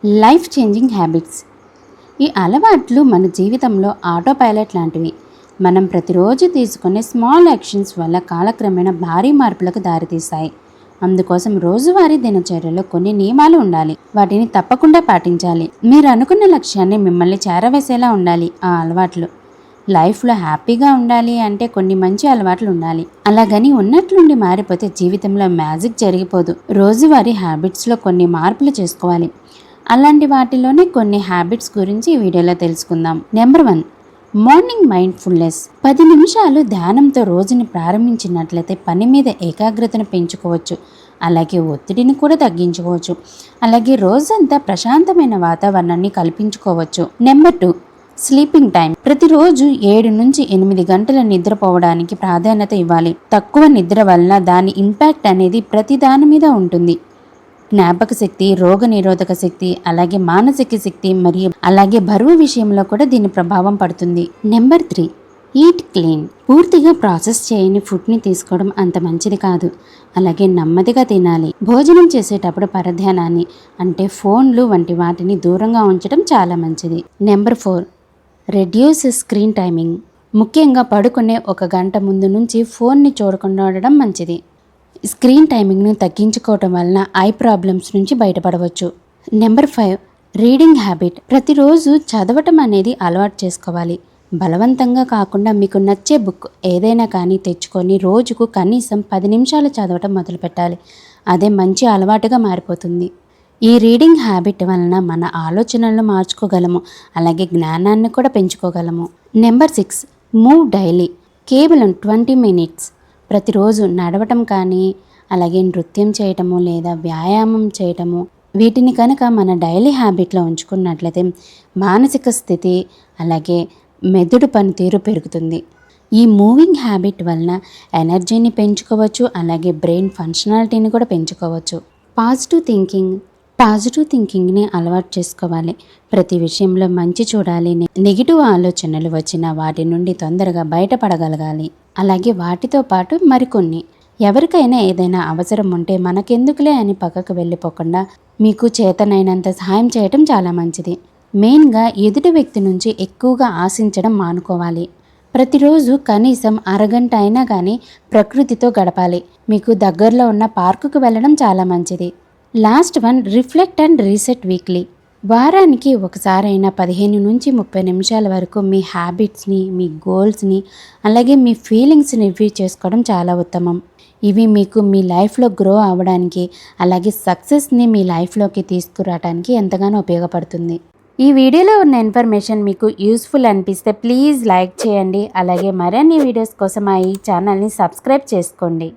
Life changing habits. ఈ అలవాట్లు మన జీవితంలో ఆటో పైలట్ లాంటివి. మనం ప్రతిరోజు తీసుకునే స్మాల్ యాక్షన్స్ వల్ల కాలక్రమేణా భారీ మార్పులకు దారితీస్తాయి. అందుకోసం రోజువారీ దినచర్యలో కొన్ని నియమాలు ఉండాలి. వాటిని తప్పకుండా పాటించాలి. మీరు అనుకున్న లక్ష్యాన్ని మిమ్మల్ని చేరవేసేలా ఉండాలి. ఆ అలవాట్లు లైఫ్లో హ్యాపీగా ఉండాలి అంటే కొన్ని మంచి అలవాట్లు ఉండాలి. అలాగని ఉన్నట్లుండి మారిపోతే జీవితంలో మ్యాజిక్ జరిగిపోదు. రోజువారీ హ్యాబిట్స్లో కొన్ని మార్పులు చేసుకోవాలి. అలాంటి వాటిలోనే కొన్ని హ్యాబిట్స్ గురించి ఈ వీడియోలో తెలుసుకుందాం. Number 1, morning mindfulness. 10 నిమిషాలు ధ్యానంతో రోజుని ప్రారంభించినట్లయితే పని మీద ఏకాగ్రతను పెంచుకోవచ్చు. అలాగే ఒత్తిడిని కూడా తగ్గించుకోవచ్చు. అలాగే రోజంతా ప్రశాంతమైన వాతావరణాన్ని కల్పించుకోవచ్చు. Number 2, sleeping time. ప్రతిరోజు 7 నుంచి 8 గంటల నిద్రపోవడానికి ప్రాధాన్యత ఇవ్వాలి. తక్కువ నిద్ర వలన దాని ఇంపాక్ట్ అనేది ప్రతి దాని మీద ఉంటుంది. జ్ఞాపక శక్తి, రోగ నిరోధక శక్తి, అలాగే మానసిక శక్తి మరియు అలాగే బరువు విషయంలో కూడా దీని ప్రభావం పడుతుంది. Number 3, eat clean. పూర్తిగా ప్రాసెస్ చేయని ఫుడ్ని తీసుకోవడం అంత మంచిది కాదు. అలాగే నెమ్మదిగా తినాలి. భోజనం చేసేటప్పుడు పరధ్యానాన్ని అంటే ఫోన్లు వంటి వాటిని దూరంగా ఉంచడం చాలా మంచిది. Number 4, reduce screen timing. ముఖ్యంగా పడుకునే 1 గంట ముందు నుంచి ఫోన్ని చూడకుండా ఉండడం మంచిది. స్క్రీన్ టైమింగ్ను తగ్గించుకోవటం వలన ఐ ప్రాబ్లమ్స్ నుంచి బయటపడవచ్చు. Number 5, reading habit. ప్రతిరోజు చదవటం అనేది అలవాటు చేసుకోవాలి. బలవంతంగా కాకుండా మీకు నచ్చే బుక్ ఏదైనా కానీ తెచ్చుకొని రోజుకు కనీసం 10 నిమిషాలు చదవటం మొదలుపెట్టాలి. అదే మంచి అలవాటుగా మారిపోతుంది. ఈ రీడింగ్ హ్యాబిట్ వలన మన ఆలోచనలను మార్చుకోగలము. అలాగే జ్ఞానాన్ని కూడా పెంచుకోగలము. Number 6, move daily. కేవలం 20 మినిట్స్ ప్రతిరోజు నడవటం కానీ అలాగే నృత్యం చేయటము లేదా వ్యాయామం చేయటము, వీటిని కనుక మన డైలీ హ్యాబిట్లో ఉంచుకున్నట్లయితే మానసిక స్థితి అలాగే మెదడు పనితీరు పెరుగుతుంది. ఈ మూవింగ్ హ్యాబిట్ వలన ఎనర్జీని పెంచుకోవచ్చు. అలాగే బ్రెయిన్ ఫంక్షనాలిటీని కూడా పెంచుకోవచ్చు. పాజిటివ్ థింకింగ్ని అలవాటు చేసుకోవాలి. ప్రతి విషయంలో మంచి చూడాలి. నెగిటివ్ ఆలోచనలు వచ్చినా వాటి నుండి తొందరగా బయటపడగలగాలి. అలాగే వాటితో పాటు మరికొన్ని, ఎవరికైనా ఏదైనా అవసరం ఉంటే మనకెందుకులే అని పక్కకు వెళ్ళిపోకుండా మీకు చేతనైనంత సహాయం చేయటం చాలా మంచిది. మెయిన్గా ఎదుటి వ్యక్తి నుంచి ఎక్కువగా ఆశించడం మానుకోవాలి. ప్రతిరోజు కనీసం అరగంట అయినా కానీ ప్రకృతితో గడపాలి. మీకు దగ్గరలో ఉన్న పార్కుకు వెళ్ళడం చాలా మంచిది. Last 1, reflect and reset weekly. వారానికి ఒకసారైనా 15 నుంచి 30 నిమిషాల వరకు మీ హ్యాబిట్స్ని, మీ గోల్స్ని అలాగే మీ ఫీలింగ్స్ని రివ్యూ చేసుకోవడం చాలా ఉత్తమం. ఇవి మీకు మీ లైఫ్లో గ్రో అవ్వడానికి అలాగే సక్సెస్ని మీ లైఫ్లోకి తీసుకురావడానికి ఎంతగానో ఉపయోగపడుతుంది. ఈ వీడియోలో ఉన్న ఇన్ఫర్మేషన్ మీకు యూస్ఫుల్ అనిపిస్తే ప్లీజ్ లైక్ చేయండి. అలాగే మరిన్ని వీడియోస్ కోసం ఈ ఛానల్ని సబ్స్క్రైబ్ చేసుకోండి.